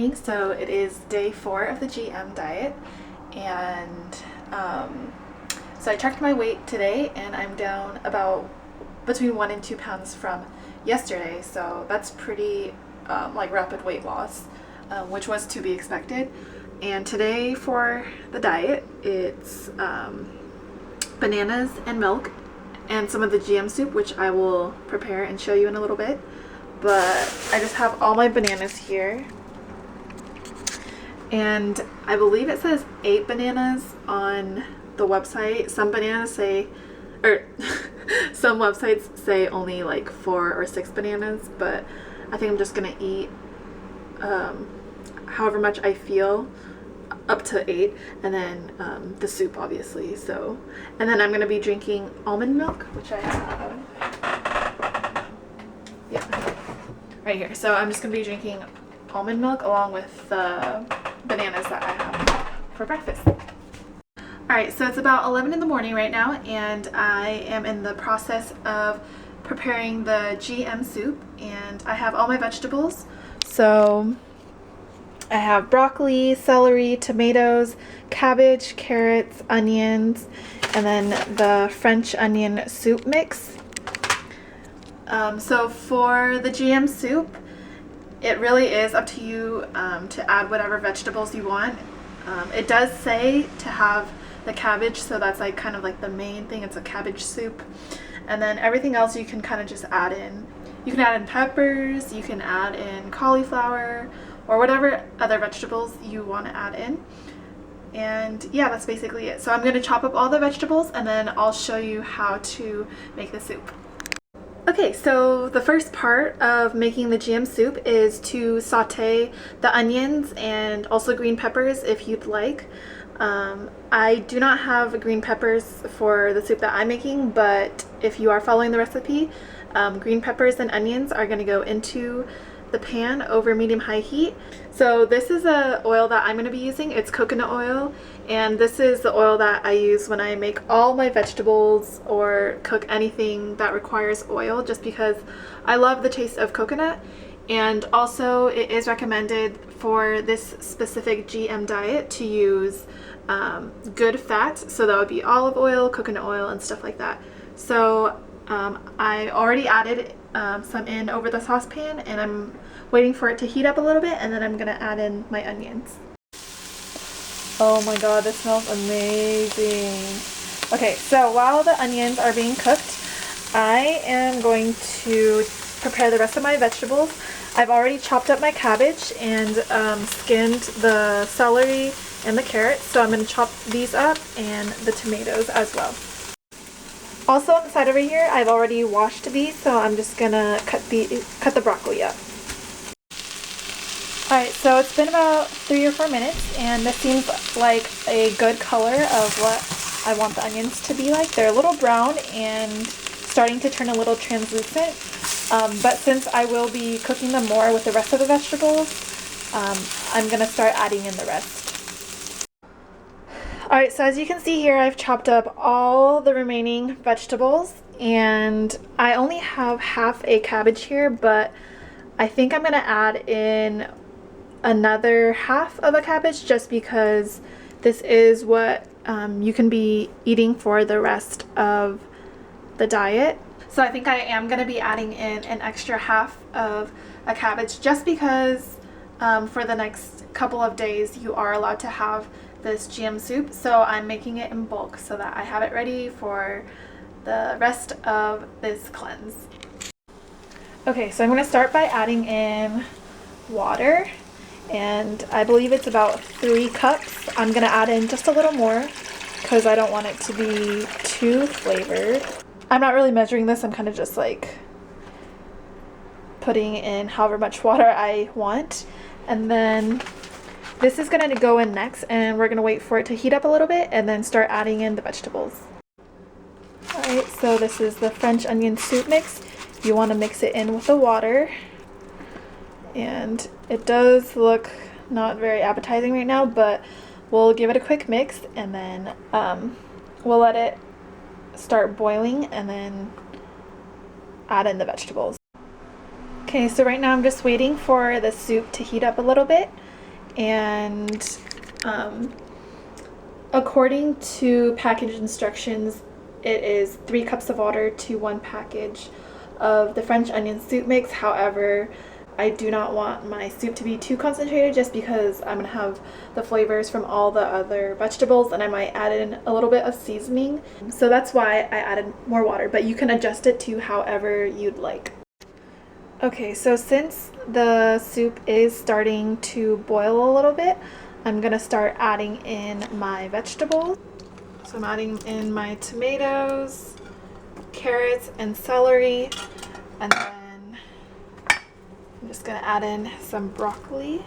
morning. So it is day 4 of the GM diet, and so I checked my weight today and I'm down about between 1 and 2 pounds from yesterday, so that's pretty like rapid weight loss, which was to be expected. And today for the diet, it's bananas and milk and some of the GM soup, which I will prepare and show you in a little bit. But I just have all my bananas here, and I believe it says 8 bananas on the website. Some bananas say, or some websites say only like 4 or 6 bananas, but I think I'm just gonna eat however much I feel, up to 8, and then the soup obviously. So, and then I'm gonna be drinking almond milk, which I have, yeah, right here. So I'm just gonna be drinking almond milk along with the bananas that I have for breakfast. Alright, so it's about 11 in the morning right now, and I am in the process of preparing the GM soup, and I have all my vegetables. So I have broccoli, celery, tomatoes, cabbage, carrots, onions, and then the French onion soup mix. So for the GM soup, it really is up to you to add whatever vegetables you want. It does say to have the cabbage, so that's like kind of like the main thing. It's a cabbage soup, and then everything else you can kind of just add in. You can add in peppers, you can add in cauliflower, or whatever other vegetables you want to add in. And yeah, that's basically it. So I'm going to chop up all the vegetables and then I'll show you how to make the soup. Okay, so the first part of making the GM soup is to saute the onions and also green peppers if you'd like. I do not have green peppers for the soup that I'm making, but if you are following the recipe, green peppers and onions are going to go into the pan over medium-high heat. So this is the oil that I'm going to be using. It's coconut oil, and this is the oil that I use when I make all my vegetables or cook anything that requires oil, just because I love the taste of coconut. And also it is recommended for this specific GM diet to use good fats, so that would be olive oil, coconut oil, and stuff like that. So I already added some in over the saucepan, and I'm waiting for it to heat up a little bit, and then I'm gonna add in my onions. Oh my god, this smells amazing. Okay, so while the onions are being cooked, I am going to prepare the rest of my vegetables. I've already chopped up my cabbage and skinned the celery and the carrots, so I'm going to chop these up, and the tomatoes as well. Also on the side over here, I've already washed these, so I'm just going to cut the broccoli up. Alright, so it's been about 3 or 4 minutes, and this seems like a good color of what I want the onions to be like. They're a little brown and starting to turn a little translucent, but since I will be cooking them more with the rest of the vegetables, I'm going to start adding in the rest. Alright, so as you can see here, I've chopped up all the remaining vegetables, and I only have half a cabbage here, but I think I'm going to add in another half of a cabbage, just because this is what you can be eating for the rest of the diet. So I think I am going to be adding in an extra half of a cabbage, just because for the next couple of days you are allowed to have this GM soup, so I'm making it in bulk so that I have it ready for the rest of this cleanse. Okay, so I'm going to start by adding in water, and I believe it's about 3 cups. I'm going to add in just a little more because I don't want it to be too flavored. I'm not really measuring this, I'm kind of just like putting in however much water I want, and then this is going to go in next, and we're going to wait for it to heat up a little bit and then start adding in the vegetables. Alright, so this is the French onion soup mix. You want to mix it in with the water, and it does look not very appetizing right now, but we'll give it a quick mix, and then we'll let it start boiling and then add in the vegetables. Okay, so right now I'm just waiting for the soup to heat up a little bit, and according to package instructions, it is 3 cups of water to 1 package of the French onion soup mix. However, I do not want my soup to be too concentrated just because I'm going to have the flavors from all the other vegetables, and I might add in a little bit of seasoning. So that's why I added more water, but you can adjust it to however you'd like. Okay, so since the soup is starting to boil a little bit, I'm going to start adding in my vegetables. So I'm adding in my tomatoes, carrots, and celery, and then I'm just going to add in some broccoli.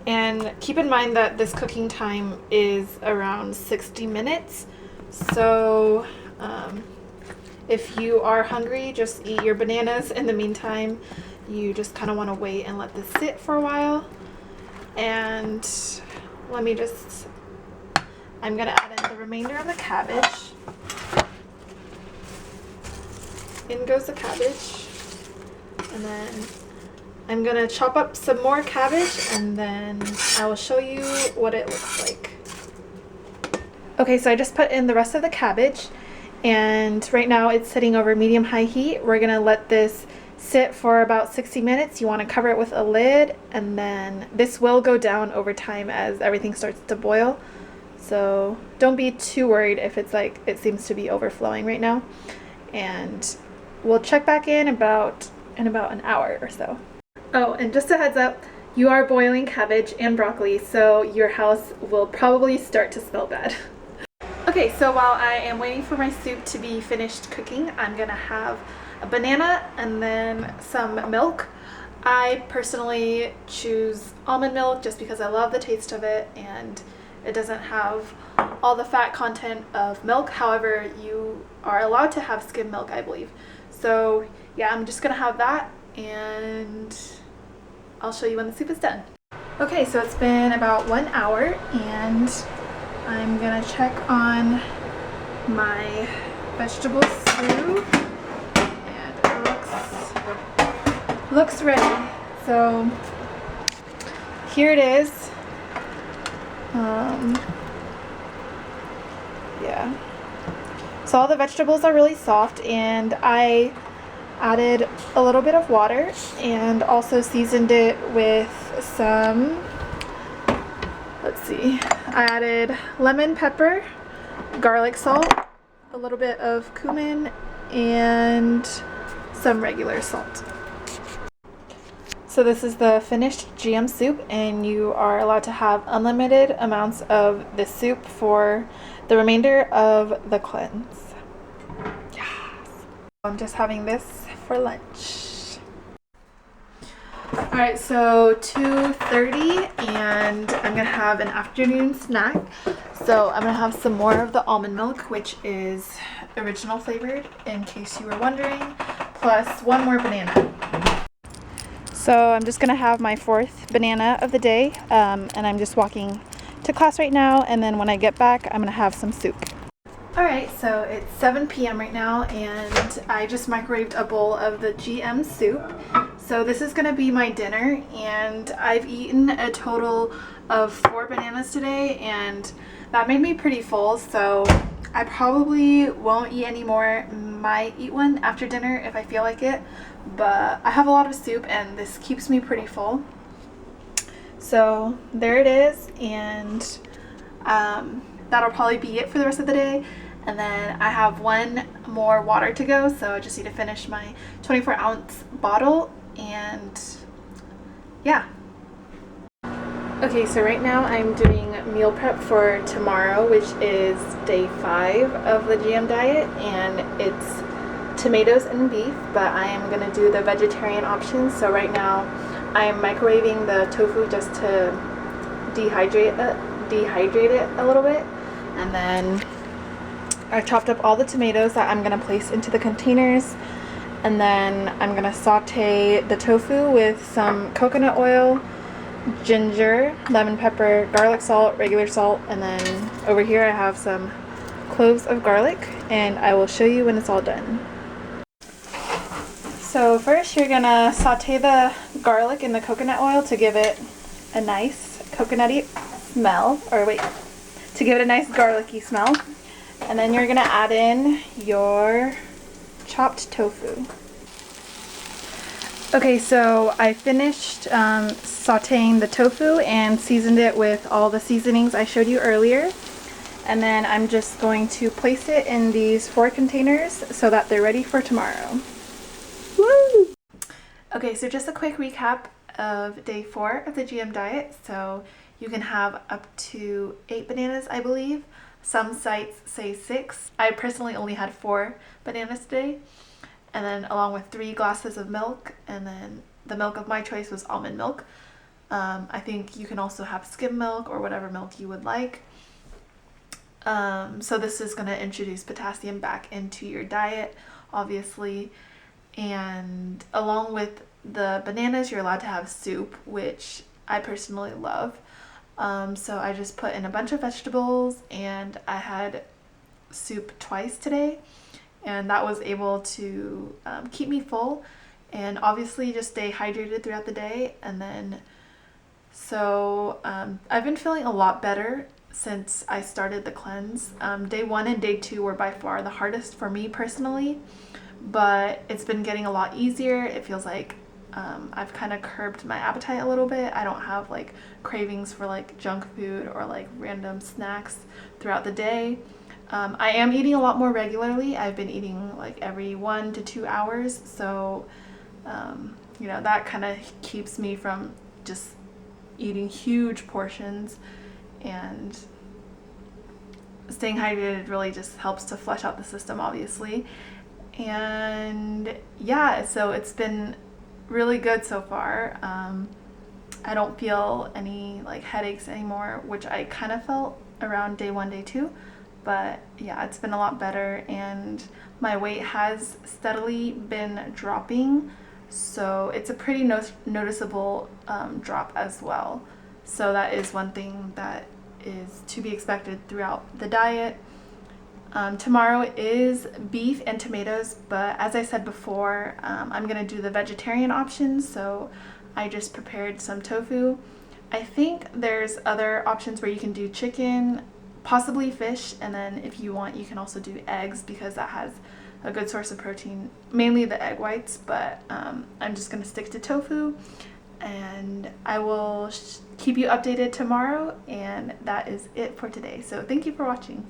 And keep in mind that this cooking time is around 60 minutes. So if you are hungry, just eat your bananas. In the meantime, you just kind of want to wait and let this sit for a while. And I'm going to add in the remainder of the cabbage. In goes the cabbage, and then I'm gonna chop up some more cabbage, and then I will show you what it looks like. Okay, so I just put in the rest of the cabbage, and right now it's sitting over medium-high heat. We're gonna let this sit for about 60 minutes. You want to cover it with a lid, and then this will go down over time as everything starts to boil. So don't be too worried if it's like it seems to be overflowing right now. And we'll check back in about an hour or so. Oh, and just a heads up, you are boiling cabbage and broccoli, so your house will probably start to smell bad. Okay, so while I am waiting for my soup to be finished cooking, I'm gonna have a banana and then some milk. I personally choose almond milk just because I love the taste of it, and it doesn't have all the fat content of milk. However, you are allowed to have skim milk, I believe. So yeah, I'm just gonna have that, and I'll show you when the soup is done. Okay, so it's been about 1 hour, and I'm gonna check on my vegetable stew, and it looks ready. So here it is. Yeah. So all the vegetables are really soft, and I added a little bit of water and also seasoned it with some, let's see, I added lemon pepper, garlic salt, a little bit of cumin, and some regular salt. So this is the finished GM soup, and you are allowed to have unlimited amounts of this soup for the remainder of the cleanse. Yes. I'm just having this for lunch. Alright, so 2:30, and I'm gonna have an afternoon snack. So I'm gonna have some more of the almond milk, which is original flavored, in case you were wondering, plus 1 more banana. So I'm just gonna have my 4th banana of the day, and I'm just walking to class right now, and then when I get back, I'm gonna have some soup. Alright, so it's 7 p.m. right now, and I just microwaved a bowl of the GM soup. So this is gonna be my dinner, and I've eaten a total of 4 bananas today, and that made me pretty full, so I probably won't eat any more. Might eat one after dinner if I feel like it, but I have a lot of soup, and this keeps me pretty full. So there it is, and that'll probably be it for the rest of the day. And then I have 1 more water to go, so I just need to finish my 24-ounce bottle, and yeah. Okay, so right now I'm doing meal prep for tomorrow, which is day 5 of the GM diet, and it's tomatoes and beef, but I am gonna do the vegetarian option. So right now I'm microwaving the tofu just to dehydrate it a little bit, and then I chopped up all the tomatoes that I'm gonna place into the containers, and then I'm gonna saute the tofu with some coconut oil, ginger, lemon pepper, garlic salt, regular salt, and then over here I have some cloves of garlic, and I will show you when it's all done. So first you're gonna saute the garlic in the coconut oil to give it a nice coconutty smell, or wait, to give it a nice garlicky smell. And then you're gonna add in your chopped tofu. Okay, so I finished sauteing the tofu and seasoned it with all the seasonings I showed you earlier. And then I'm just going to place it in these 4 containers so that they're ready for tomorrow. Woo! Okay, so just a quick recap of day 4 of the GM diet. So you can have up to 8 bananas, I believe. Some sites say 6. I personally only had 4 bananas today. And then along with 3 glasses of milk, and then the milk of my choice was almond milk. I think you can also have skim milk or whatever milk you would like. So this is going to introduce potassium back into your diet, obviously. And along with the bananas, you're allowed to have soup, which I personally love. So I just put in a bunch of vegetables, and I had soup twice today, and that was able to keep me full and obviously just stay hydrated throughout the day. And then so I've been feeling a lot better since I started the cleanse. Day 1 and day 2 were by far the hardest for me personally, but it's been getting a lot easier. It feels like I've kind of curbed my appetite a little bit. I don't have like cravings for like junk food or like random snacks throughout the day. I am eating a lot more regularly. I've been eating like every 1 to 2 hours, so you know, that kind of keeps me from just eating huge portions, and staying hydrated really just helps to flush out the system, obviously. And yeah, so it's been really good so far. I don't feel any like headaches anymore, which I kind of felt around day 1, day 2. But yeah, it's been a lot better, and my weight has steadily been dropping, so it's a pretty noticeable drop as well. So that is one thing that is to be expected throughout the diet. Tomorrow is beef and tomatoes, but as I said before, I'm gonna do the vegetarian options, so I just prepared some tofu. I think there's other options where you can do chicken, possibly fish, and then if you want, you can also do eggs, because that has a good source of protein, mainly the egg whites. But I'm just gonna stick to tofu, and I will keep you updated tomorrow, and that is it for today. So thank you for watching.